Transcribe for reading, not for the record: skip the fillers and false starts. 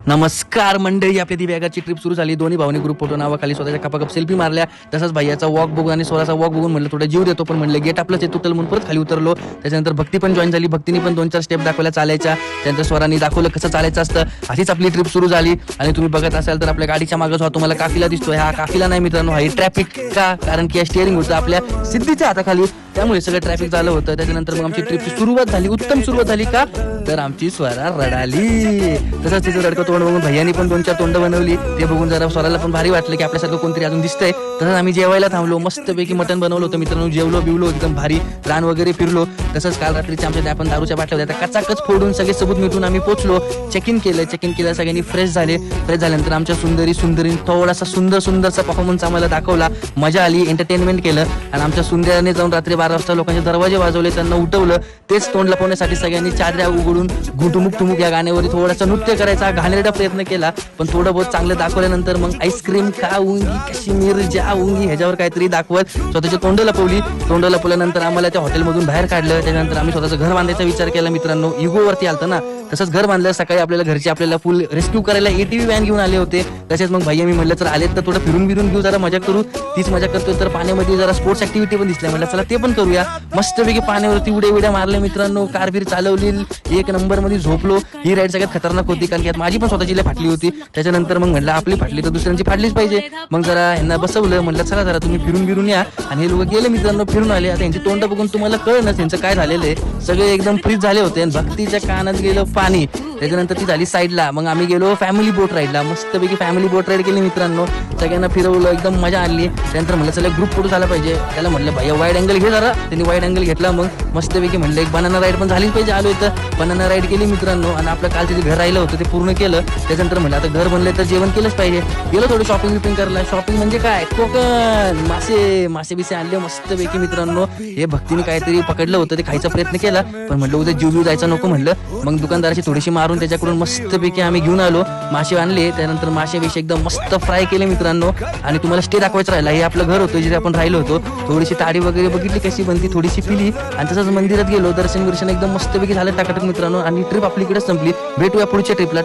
नमस्कार मंडळी, आपल्या ती वेगाची ट्रिप सुरू झाली. दोन्ही भावनी ग्रुप फोटो नावाखाली स्वतःच्या कपाकप सेल्फी मारल्या. तसंच भैयाचा वॉक बघून आणि स्वराचा वॉक बघून म्हणलं थोडा जीव देतो, पण म्हणलं गेट आपलंच तुटल म्हणून परत खाली उतरलो. त्याच्यानंतर भक्ती पण जॉईन झाली. भक्तीने पण 2-4 स्टेप दाखवल्या चालायच्या. त्यानंतर स्वरांनी दाखवलं कसं चालायचं असतं. अशीच आपली ट्रिप सुरू झाली. आणि तुम्ही बघत असाल तर आपल्या गाडीच्या मागे जो तुम्हाला काफिला दिसतोय, हा काफिला नाही मित्रांनो, हा ट्रॅफिक. का? कारण की स्टिअरिंग होतं आपल्या सिद्धीच्या हाताखाली, त्यामुळे सगळं ट्रॅफिक झालं होतं. त्याच्यानंतर मग आमची ट्रिपची सुरुवात झाली. उत्तम सुरुवात झाली. का तर आमची स्वरा रडाली. तसंच तिचं रडकं तोंड बघून भैयानी पण 2-4 तोंड बनवली. ते बघून जरा स्वराला पण भारी वाटलं की आपल्यासारखं कोणतरी अजून दिसतंय. तसंच आम्ही जेवायला थांबलो. मस्तपैकी मटण बनवलं होतं मित्रांनो. जेवलो बिवलो एकदम भारी, रान वगैरे फिरलो. तसंच काल रात्रीच्या आमच्या आपण दारूच्या बाटल्या होत्या, त्या कचाकच फोडून सगळे सबूत मिटून आम्ही पोहोचलो. चेक इन केलं. सगळ्यांनी फ्रेश झाल्यानंतर आमच्या सुंदरीने थोडासा सुंदरसा परफॉर्मन्स आम्हाला दाखवला. मजा आली, एंटरटेनमेंट केलं. आणि आमच्या सुंदराने जाऊन रात्री 12 वाजता लोकांचे दरवाजे वाजवले, त्यांना उठवलं. तेच तोंड लपवण्यासाठी सगळ्यांनी चादऱ्या उघडून गुटुमुक टुमुक या गाण्यावर थोडासा नृत्य करायचा घाणेरडा प्रयत्न केला. पण थोडं बहुत चांगलं दाखवल्यानंतर मग आईस्क्रीम खाऊंगी, काश्मीर जाऊंगी ह्याच्यावर काहीतरी दाखवत स्वतःची तोंड लपवल्यानंतर आम्हाला त्या हॉटेलमधून बाहेर काढलं. त्याच्यानंतर आम्ही स्वतःचं घर बांधायचा विचार केला मित्रांनो. इगोवरती आलतं ना, तसंच घर बांधलं. सकाळी आपल्याला घरचे आपल्याला फुल रेस्क्यू करायला ATV व्हॅन घेऊन आले होते. तसेच मग भैया मी म्हणलं तर आलेत तर थोडं फिरून घेऊ, जरा मजा करू. तीच मजा करतोय तर पाण्यामध्ये जरा स्पोर्ट्स ऍक्टिव्हिटी पण दिसल्या. म्हटलं चला ते पण करूया. मस्तपैकी पाण्यावरती उड्या मारल्या मित्रांनो. कारबीर चालवली, 1 नंबर मध्ये झोपलो. ही राईड सगळ्यात खतरनाक होती, कारण की माझी पण स्वतःची फाटली होती. त्याच्यानंतर मग म्हटलं आपली फाटली तर दुसऱ्यांची फाटलीच पाहिजे. मग जरा यांना बसवलं, म्हटलं चला जरा तुम्ही फिरून या. आणि हे लोक गेले मित्रांनो, फिरून आले. आता यांची तोंड बघून तुम्हाला कळलं त्यांचं काय झालेलं आहे. सगळे एकदम फ्रीज झाले होते. आणि भक्तीच्या कानात गेलं पाणी. त्याच्यानंतर ती झाली साईडला. मग आम्ही गेलो फॅमिली बोट राईडला. मस्तपैकी फॅमिली बोट राईड केली मित्रांनो. सगळ्यांना फिरवलं, एकदम मजा आली. त्यानंतर म्हणलं चला ग्रुप फोटो झाला पाहिजे. त्याला म्हटलं भैया वाईड अँगल घे जरा. त्यांनी वाईड अँगल घेतला. मग मस्तपैकी म्हणलं एक बनाना राईड पण झालीच पाहिजे. आलो इथं बनाना राईड केली मित्रांनो. आणि आपलं काल तिथे घर राहिलं होतं ते पूर्ण केलं. त्याच्यानंतर म्हणलं आता घर बनलंय तर जेवण केलंच पाहिजे. गेलो थोडी शॉपिंग करायला. शॉपिंग म्हणजे काय, कोकण मासे बिसे आणले मस्तपैकी मित्रांनो. हे भक्तीने काहीतरी पकडलं होतं, ते खायचा प्रयत्न केला. पण म्हटलं उद्या जीव जायचं नको म्हणलं. मग दुकानदाराची थोडीशी मारून त्याच्याकडून मस्तपैकी आम्ही घेऊन आलो. मासे आणले. त्यानंतर मासे एकदम मस्त फ्राय केले मित्रांनो. आणि तुम्हाला स्टे दाखवायचं राहिला. हे आपलं घर होतं जिथे आपण राहिलो होतो. थोडीशी ताडी वगैरे बघितली कशी बनती, थोडीशी पिली. आणि तसंच मंदिरात गेलो. दर्शन एकदम मस्तपैकी झालं टाकाटक मित्रांनो. आणि ट्रिप आपली इकडे संपली. भेटूया पुढच्या ट्रिपला.